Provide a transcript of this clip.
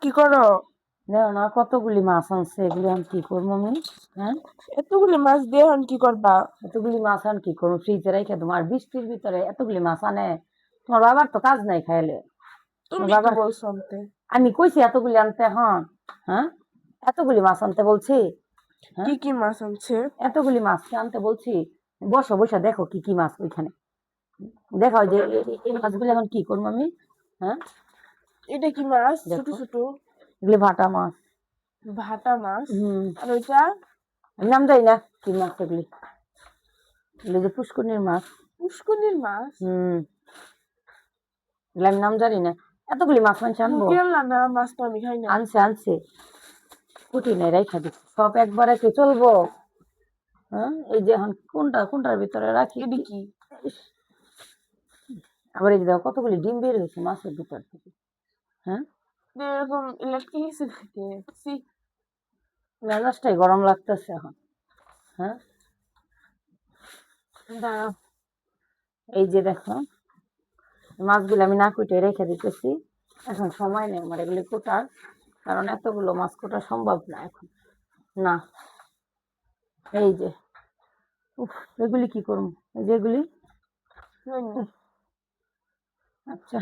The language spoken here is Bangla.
কি করো? দেখো না কতগুলি মাছ আনছে, এগুলি আমি কি করবো আমি? হ্যাঁ, এতগুলি মাছ দিয়ে এখন কি করবা? এতগুলি মাছ আন কি করবো? ফ্রিজে রেখে তোমার বৃষ্টির ভিতরে এতগুলি মাছ আনে? তোমার বাবার তো কাজ নাই খাইলে। তুমি তো বাবার বলছো আনতে। আমি কইছি এতগুলি আনতে, হ্যাঁ হ্যাঁ, এতগুলি মাছ আনতে বলছি। হ্যাঁ, কি কি মাছ আনছে? এতগুলি মাছ আনতে বলছি। বসো বসে দেখো কি কি মাছ ওইখানে। দেখো যে এই মাছগুলি এখন কি করবো আমি? হ্যাঁ, এটা কি মাছ? ছোট দেখো ছোট এগুলি ভাটা মাছ। ভাটা মাছ। হম, আর ওইটা? আমি নাম জানি না কি মাছ এগুলি। এগুলি যে পুষ্করণীর মাছ। পুষ্করণীর মাছ? হম, এগুলি আমি নাম জানি না। এতগুলি মাছ আনছে, আনবো? মুখে আনলা না, মাছ তো আমি খাই না। আনছে আনছে, কুটি নাই রেখা দিচ্ছি সব একবারে কি চলবো? হ্যাঁ, এই যে এখন কোনটার ভিতরে রাখি এটা কি? ইস, আবার এই যে দেখো কতগুলি ডিম বের হয়েছে মাছের ভিতর থেকে। হ্যাঁ, এরকম ইলেকট্রিক হিসে থাকে। সি। মেজাজটাই গরম লাগতেছে এখন। হ্যাঁ, দাঁড়াও। এই যে দেখো মাছগুলো আমি না কুটে রেখে দিতেছি। এখন সময় নেই আমার এগুলি কোটার, কারণ এতগুলো মাছ কোটা সম্ভব না এখন। না, এই যে উফ, এগুলি কি করবো? এই যে এগুলি। জানি না। আচ্ছা।